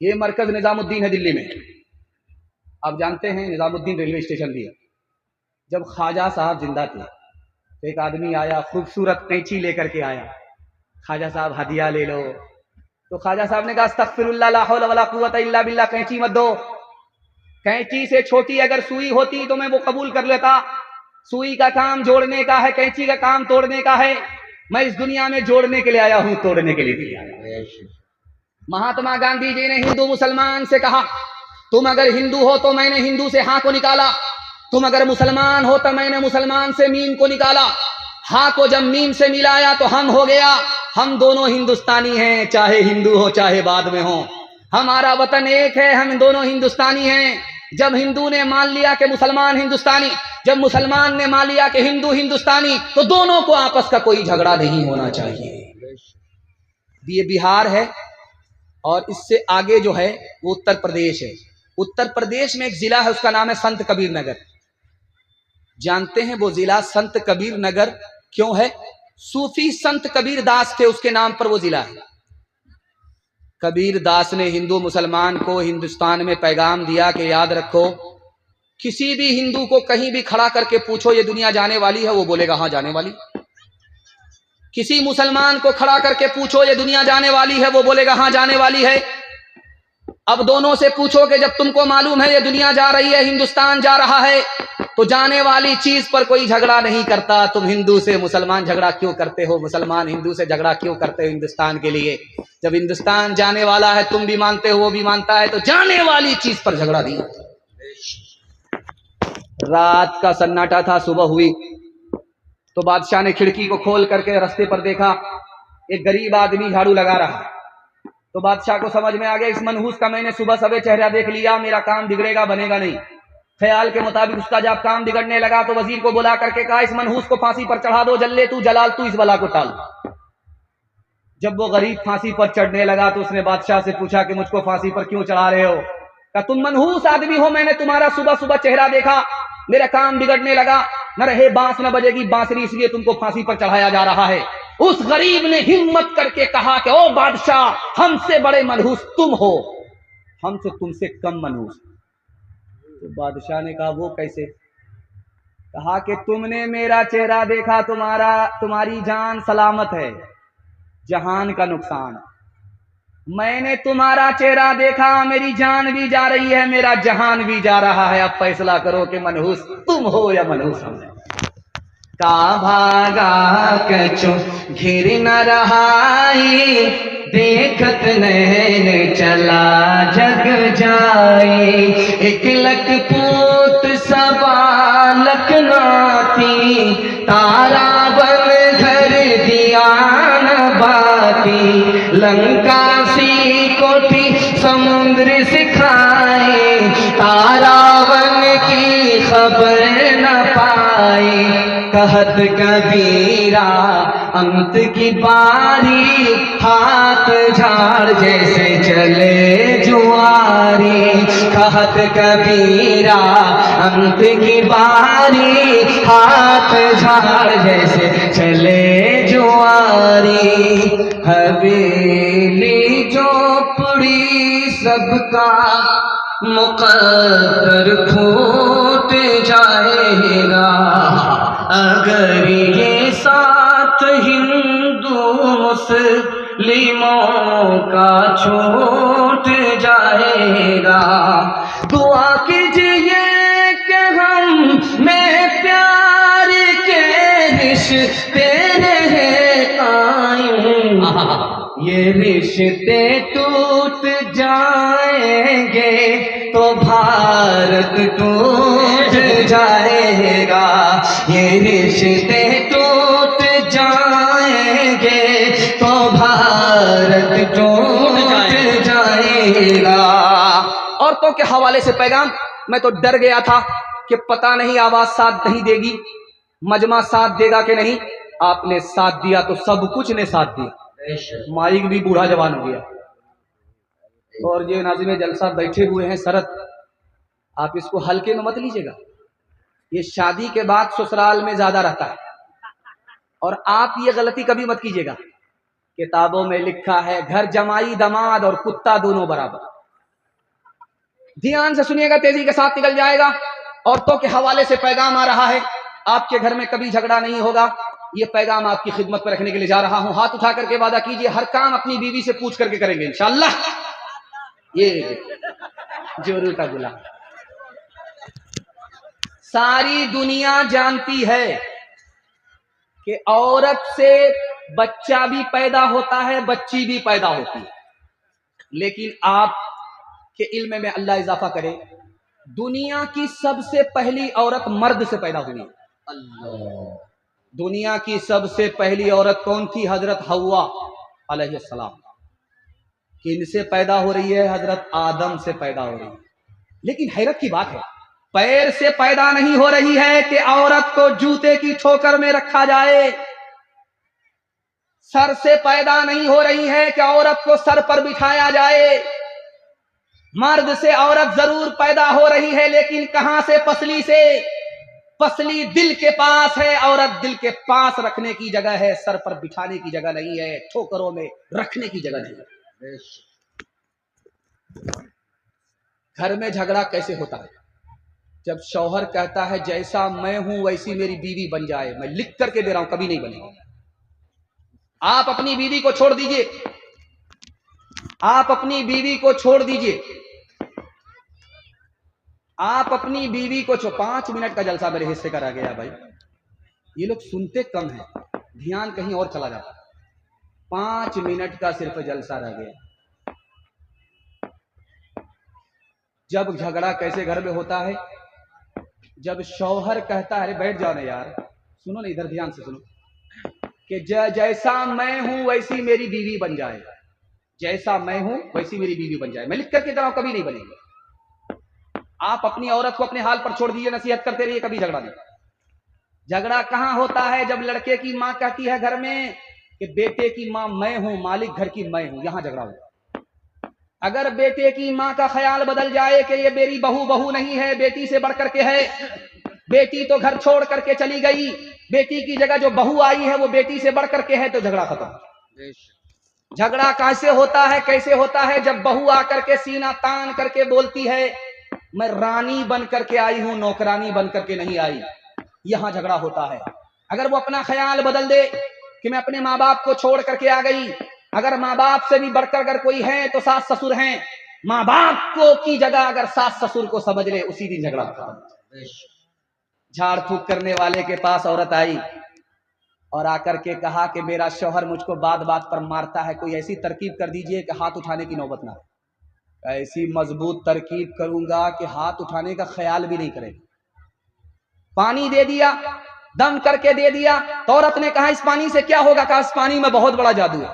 یہ مرکز نظام الدین ہے دلی میں. آپ جانتے ہیں نظام الدین ریلوے اسٹیشن بھی ہے. جب خواجہ صاحب زندہ تھے تو ایک آدمی آیا، خوبصورت قینچی لے کر کے آیا. خواجہ صاحب ہدیہ لے لو. تو خواجہ صاحب نے کہا استغفر اللہ لا حول ولا قوت الا باللہ، قینچی مت دو. قینچی سے چھوٹی اگر سوئی ہوتی تو میں وہ قبول کر لیتا. سوئی کا کام جوڑنے کا ہے، قینچی کا کام توڑنے کا ہے. میں اس دنیا میں جوڑنے کے لیے آیا ہوں، توڑنے کے لیے نہیں آیا. مہاتما گاندھی جی نے ہندو مسلمان سے کہا تم اگر ہندو ہو تو میں نے ہندو سے ہاں کو نکالا، تم اگر مسلمان ہو تو میں نے مسلمان سے میم کو نکالا. ہاں کو جب میم سے ملایا تو ہم ہو گیا. ہم دونوں ہندوستانی ہیں، چاہے ہندو ہو چاہے بعد میں ہو. ہمارا وطن ایک ہے، ہم دونوں ہندوستانی ہیں. جب ہندو نے مان لیا کہ مسلمان ہندوستانی، جب مسلمان نے مان لیا کہ ہندو ہندوستانی، تو دونوں کو آپس کا کوئی جھگڑا نہیں ہونا چاہیے. یہ بہار ہے اور اس سے آگے جو ہے وہ اتر پردیش ہے. اتر پردیش میں ایک ضلع ہے، اس کا نام ہے سنت کبیر نگر. جانتے ہیں وہ ضلع سنت کبیر نگر کیوں ہے؟ صوفی سنت کبیر داس تھے، اس کے نام پر وہ ضلع ہے. کبیر داس نے ہندو مسلمان کو ہندوستان میں پیغام دیا کہ یاد رکھو، کسی بھی ہندو کو کہیں بھی کھڑا کر کے پوچھو یہ دنیا جانے والی ہے، وہ بولے گا ہاں جانے والی. کسی مسلمان کو کھڑا کر کے پوچھو یہ دنیا جانے والی ہے، وہ بولے گا ہاں جانے والی ہے. اب دونوں سے پوچھو کہ جب تم کو معلوم ہے یہ دنیا جا رہی ہے، ہندوستان جا رہا ہے، تو جانے والی چیز پر کوئی جھگڑا نہیں کرتا. تم ہندو سے مسلمان جھگڑا کیوں کرتے ہو؟ مسلمان ہندو سے جھگڑا کیوں کرتے ہو ہندوستان کے لیے؟ جب ہندوستان جانے والا ہے، تم بھی مانتے ہو وہ بھی مانتا ہے، تو جانے والی چیز پر جھگڑا نہیں. رات کا سناٹا تھا، صبح ہوئی تو بادشاہ نے کھڑکی کو کھول کر کے رستے پر دیکھا ایک غریب آدمی جھاڑو لگا رہا. تو بادشاہ کو سمجھ میں آ گیا اس منحوس کا میں نے صبح صبح چہرہ دیکھ لیا، میرا کام بگڑے گا بنے گا نہیں. خیال کے مطابق اس کا جب کام بگڑنے لگا تو وزیر کو بلا کر کے کہا اس منحوس کو پھانسی پر چڑھا دو، جلے تو جلال تو اس بلا کو ٹال. جب وہ غریب پھانسی پر چڑھنے لگا تو اس نے بادشاہ سے پوچھا کہ مجھ کو پھانسی پر کیوں چڑھا رہے ہو؟ کہ تم منحوس آدمی ہو، میں نے تمہارا صبح صبح چہرہ دیکھا، میرا کام بگڑنے لگا، نہ رہے بانس نہ بجے گی بانسری، اس لیے تم کو پھانسی پر چڑھایا جا رہا ہے. اس غریب نے ہمت کر کے کہا کہ او بادشاہ، ہم سے بڑے منحوس تم ہو، ہم سے تم سے کم منحوس. تو بادشاہ نے کہا وہ کیسے؟ کہا کہ تم نے میرا چہرہ دیکھا، تمہاری جان سلامت ہے، جہان کا نقصان. میں نے تمہارا چہرہ دیکھا، میری جان بھی جا رہی ہے، میرا جہان بھی جا رہا ہے. اب فیصلہ کرو کہ منحوس تم ہو یا منحوس ہم. کا بھاگا کچو گھر نہ رہائی، دیکھت نین چلا جگ جائی. ایک لک پوت سوا لک ناتی، تارا بن گھر دیا نہ باتی. لنکا سی کوٹھی سمندر سکھائی، تارا بن کی خبر نہ پائی. کہت کبیرا انت کی باری، ہاتھ جھاڑ جیسے چلے جواری. کہت کبیرا انت کی باری، ہاتھ جھاڑ جیسے چلے جواری. حویلی جھوپڑی سب کا مقدر پھوٹ جائے گا، اگر یہ ساتھ ہندو مسلموں کا چھوٹ جائے گا. دعا کیجئے کہ ہم میں پیار کے رشتے رہ قائم، یہ رشتے ٹوٹ جائیں گے تو بھارت ٹوٹ جائے گا. یہ رشتے ٹوٹ جائیں گے تو بھارت ٹوٹ جائے گا. عورتوں کے حوالے سے پیغام. میں تو ڈر گیا تھا کہ پتہ نہیں آواز ساتھ نہیں دے گی، مجمع ساتھ دے گا کہ نہیں. آپ نے ساتھ دیا تو سب کچھ نے ساتھ دیا. مائک بھی بوڑھا جوان ہو گیا. اور یہ ناظم جلسہ بیٹھے ہوئے ہیں سرت، آپ اس کو ہلکے میں مت لیجیے گا. یہ شادی کے بعد سسرال میں زیادہ رہتا ہے. اور آپ یہ غلطی کبھی مت کیجیے گا. کتابوں میں لکھا ہے گھر جمائی دماد اور کتا دونوں برابر. ध्यान से सुनिएगा, तेजी के साथ निकल जाएगा। औरतों के हवाले से पैगाम आ रहा है, आपके घर में कभी झगड़ा नहीं होगा, ये पैगाम आपकी खिदमत पर रखने के लिए जा रहा हूं। हाथ उठा करके वादा कीजिए, हर काम अपनी बीवी से पूछ करके करेंगे इंशाअल्लाह। ये जोरू का गुलाम। सारी दुनिया जानती है कि औरत से बच्चा भी पैदा होता है, बच्ची भी पैदा होती है, लेकिन आप के इल्म में अल्लाह इजाफा करे, दुनिया की सबसे पहली औरत मर्द से पैदा हुई। अल्लाह, दुनिया की सबसे पहली औरत कौन थी? हजरत हव्वा अलैहिस्सलाम। किनसे पैदा हो रही है? हजरत आदम से पैदा हो रही है। लेकिन हैरत की बात है, पैर से पैदा नहीं हो रही है कि औरत को जूते की ठोकर में रखा जाए, सर से पैदा नहीं हो रही है कि औरत को सर पर बिठाया जाए। मर्द से औरत जरूर पैदा हो रही है, लेकिन कहां से? पसली से। पसली दिल के पास है, औरत दिल के पास रखने की जगह है, सर पर बिठाने की जगह नहीं है, ठोकरों में रखने की जगह नहीं है। घर में झगड़ा कैसे होता है? जब शौहर कहता है जैसा मैं हूं वैसी मेरी बीवी बन जाए। मैं लिख करके दे रहा हूं, कभी नहीं बनेगा। आप अपनी बीवी को छोड़ दीजिए, आप अपनी बीवी को छोड़ दीजिए, आप अपनी बीवी को 5 मिनट का जलसा मेरे हिस्से का रह गया भाई। ये लोग सुनते कम हैं, ध्यान कहीं और चला जाता है। 5 मिनट का सिर्फ जलसा रह गया। जब झगड़ा कैसे घर में होता है? जब शौहर कहता है, अरे बैठ जाओ ना यार, सुनो ना, इधर ध्यान से सुनो, कि जैसा मैं हूं वैसी मेरी बीवी बन जाए, जैसा मैं हूं वैसी मेरी बीवी बन जाए। मैं लिख करके दे रहा हूं, कभी नहीं बनेगी। आप अपनी औरत को अपने हाल पर छोड़ दीजिए, नसीहत करते रहिए, कभी झगड़ा नहीं। झगड़ा कहां होता है? जब लड़के की मां कहती है घर में कि बेटे की मां मैं हूं, मालिक घर की मैं हूं, यहां झगड़ा होगा। अगर बेटे की मां का ख्याल बदल जाए कि ये मेरी बहू नहीं है, बेटी से बढ़ करके है, बेटी तो घर छोड़ करके चली गई, बेटी की जगह जो बहू आई है वो बेटी से बढ़ करके है, तो झगड़ा खत्म। झगड़ा कैसे होता है? कैसे होता है? जब बहू आकर के सीना तान करके बोलती है मैं रानी बन करके आई हूं, नौकरानी बन करके नहीं आई, यहां झगड़ा होता है। अगर वो अपना ख्याल बदल दे कि मैं अपने माँ बाप को छोड़ करके आ गई, अगर माँ बाप से भी बढ़कर अगर कोई है तो सास ससुर हैं, माँ बाप को की जगह अगर सास ससुर को समझ ले, उसी दिन झगड़ा खत्म। झाड़ फूक करने वाले के पास औरत आई और आकर के कहा कि मेरा शौहर मुझको बात बात पर मारता है, कोई ऐसी तरकीब कर दीजिए कि हाथ उठाने की नौबत ना आए। ऐसी मजबूत तरकीब करूंगा कि हाथ उठाने का ख्याल भी नहीं करेगा। पानी दे दिया, दम करके दे दिया, तो औरत ने कहा इस पानी से क्या होगा? कहा इस पानी में बहुत बड़ा जादू है,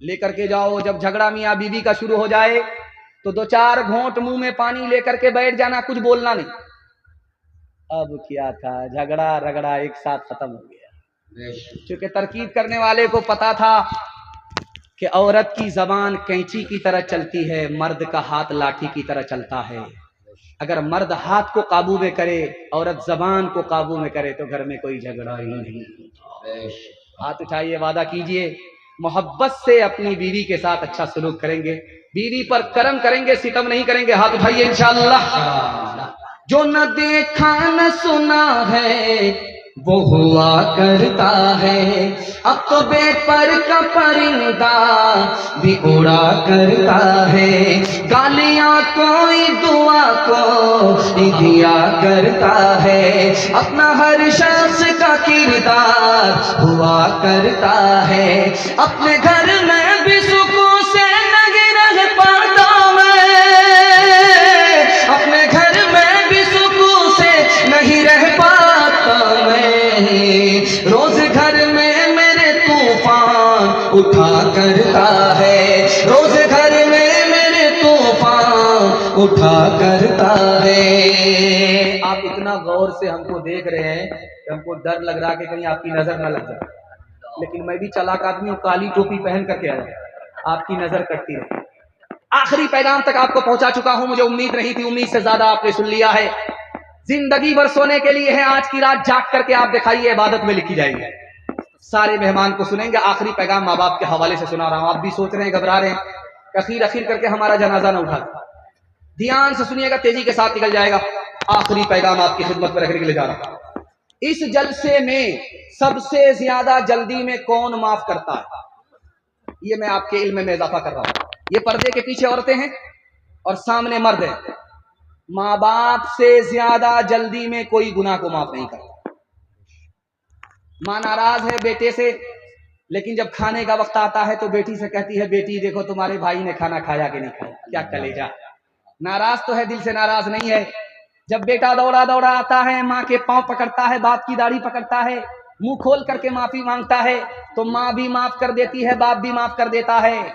लेकर के जाओ। जब झगड़ा मियां बीवी का शुरू हो जाए तो 2-4 घोंट मुंह में पानी लेकर के बैठ जाना, कुछ बोलना नहीं। अब क्या था, झगड़ा रगड़ा एक साथ खत्म हो गया। क्योंकि तरकीब करने वाले को पता था कि औरत की जबान कैंची की तरह चलती है, मर्द का हाथ लाठी की तरह चलता है। अगर मर्द हाथ को काबू में करे, औरत जबान को काबू में करे, तो घर में कोई झगड़ा ही नहीं। हाथ उठाइए, वादा कीजिए मोहब्बत से अपनी बीवी के साथ अच्छा सलूक करेंगे, बीवी पर करम करेंगे, सितम नहीं करेंगे। हाथ उठाइए इंशाअल्लाह। जो न देखा न सुना है वो हुआ करता है, अब तो बेपर का परिंदा भी उड़ा करता है, गालियां कोई दुआ को दिया करता है, अपना हर शख्स का किरदार हुआ करता है, अपने घर में भी सुकून से नहीं रह पाता मैं, अपने घर में भी सुकून से नहीं रह पाता मैं, रोज घर में मेरे तूफान उठा करता है, रोज घर में मेरे तूफान उठा करता है। आप इतना गौर से हमको देख रहे हैं कि हमको डर लग रहा है कि कहीं आपकी नजर न लग जाए, लेकिन मैं भी चालाक आदमी हूँ, काली टोपी पहन करके आया, आपकी नजर कटती रहे। आखिरी पैगाम तक आपको पहुंचा चुका हूं, मुझे उम्मीद नहीं थी, उम्मीद से ज्यादा आपने सुन लिया है। जिंदगी भर सोने के लिए है, आज की रात जाग करके आप दिखाइए, इबादत में लिखी जाएगी। सारे मेहमान को सुनेंगे, आखिरी पैगाम माँ बाप के हवाले से सुना रहा हूं। आप भी सोच रहे हैं, घबरा रहे हैं, अखीर करके हमारा जनाजा न उठा। ध्यान से सुनिएगा, तेजी के साथ निकल जाएगा। आखिरी पैगाम आपकी खिदमत में रखने के लिए जा रहा हूं। इस जलसे में सबसे ज्यादा जल्दी में कौन माफ करता है? ये मैं आपके इल्म में इजाफा कर रहा हूं। ये पर्दे के पीछे औरतें हैं और सामने मर्द हैं। माँ बाप से ज्यादा जल्दी में कोई गुनाह को माफ नहीं करता। माँ नाराज है बेटे से, लेकिन जब खाने का वक्त आता है तो बेटी से कहती है, बेटी देखो तुम्हारे भाई ने खाना खाया कि नहीं खाया। क्या कलेजा, नाराज तो है, दिल से नाराज नहीं है। जब बेटा दौड़ा दौड़ा आता है, माँ के पांव पकड़ता है, बाप की दाढ़ी पकड़ता है, मुंह खोल करके माफी मांगता है, तो माँ भी माफ कर देती है, बाप भी माफ कर देता है।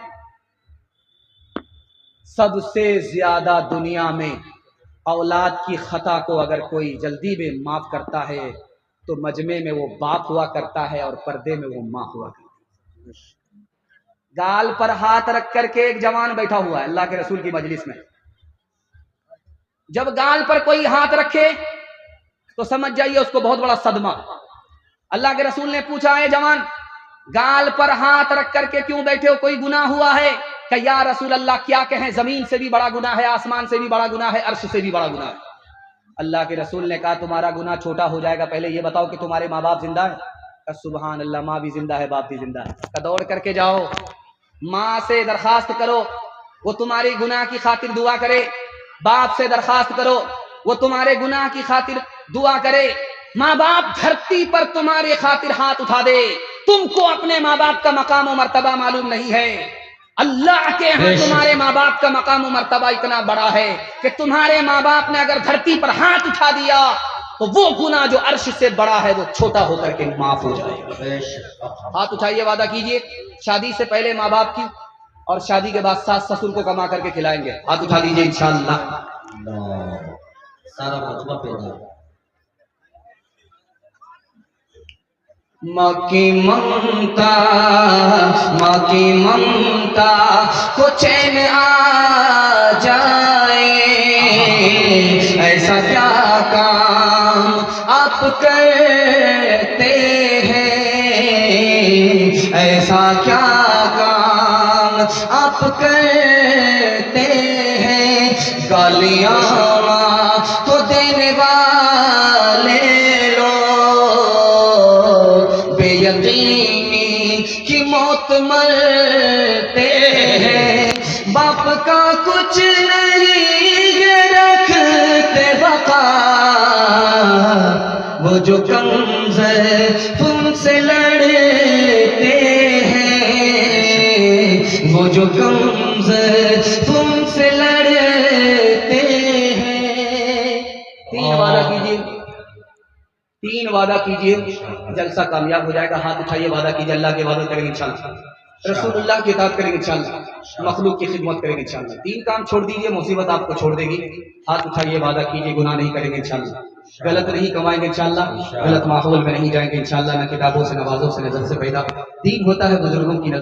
सबसे ज्यादा दुनिया में औलाद की खता को अगर कोई जल्दी में माफ करता है तो मजमे में वो बाप हुआ करता है और पर्दे में वो माँ हुआ करती है। गाल पर हाथ रख करके एक जवान बैठा हुआ है अल्लाह के रसूल की मजलिस में। जब गाल पर कोई हाथ रखे तो समझ जाइए उसको बहुत बड़ा सदमा। अल्लाह के रसूल ने पूछा, है जवान गाल पर हाथ रख करके क्यों बैठे हो, कोई गुनाह हुआ है? कि या रसूल अल्लाह क्या कहें, जमीन से भी बड़ा गुनाह है, आसमान से भी बड़ा गुनाह है, अर्श से भी बड़ा गुनाह है। अल्लाह के रसूल ने कहा, तुम्हारा गुनाह छोटा हो जाएगा, पहले ये बताओ कि तुम्हारे माँ बाप जिंदा है? सुभान अल्लाह, माँ भी जिंदा है, बाप भी जिंदा है। दौड़ करके जाओ, माँ से दरखास्त करो वो तुम्हारी गुनाह की खातिर दुआ करे, बाप से दरखास्त करो वो तुम्हारे गुनाह की खातिर दुआ करे। माँ बाप धरती पर तुम्हारे खातिर हाथ उठा दे, तुमको अपने माँ बाप का मकाम और मर्तबा मालूम नहीं है। अल्लाह के यहाँ तुम्हारे माँ बाप का मकाम और मर्तबा इतना बड़ा है कि तुम्हारे माँ बाप ने अगर धरती पर हाथ उठा दिया तो वो गुनाह जो अर्श से बड़ा है वो छोटा होकर के माफ हो जाएगा। हाथ उठाइए, वादा कीजिए शादी से पहले माँ बाप की और शादी के बाद सास ससुर को कमा करके खिलाएंगे। हाथ उठा दीजिए इंशाअल्लाह। सारा मतबा पैदा। माँ की ममता को चैन आ जाए, ऐसा क्या काम आप करते हैं, ऐसा क्या काम आप करते हैं। गालियाँ माँ को देने वाले बेयकीनी की मौत मरते हैं। बाप का कुछ नहीं रखते बका, वो जो कमज़ोर तुमसे लड़ते हैं, वो जो कमज़ोर तुमसे लड़ते हैं। तीन वादा कीजिए, जलसा कामयाब हो जाएगा। हाथ उठाइए, वादा कीजिए, अल्लाह के वादा करेंगे इंशाअल्लाह, रसूलुल्लाह की इताअत करेंगे इंशाअल्लाह, मखलूक की खिदमत करेंगे इंशाअल्लाह। तीन काम छोड़ दीजिए, मुसीबत आपको छोड़ देगी। हाथ उठाइए, वादा कीजिए, गुनाह नहीं करेंगे इंशाअल्लाह, गलत नहीं कमाएंगे इंशाअल्लाह, गलत माहौल में नहीं जाएंगे इंशाअल्लाह, न किताबों से नवाजों से नजर से पैदा। दीन होता है बुजुर्गों की नजर।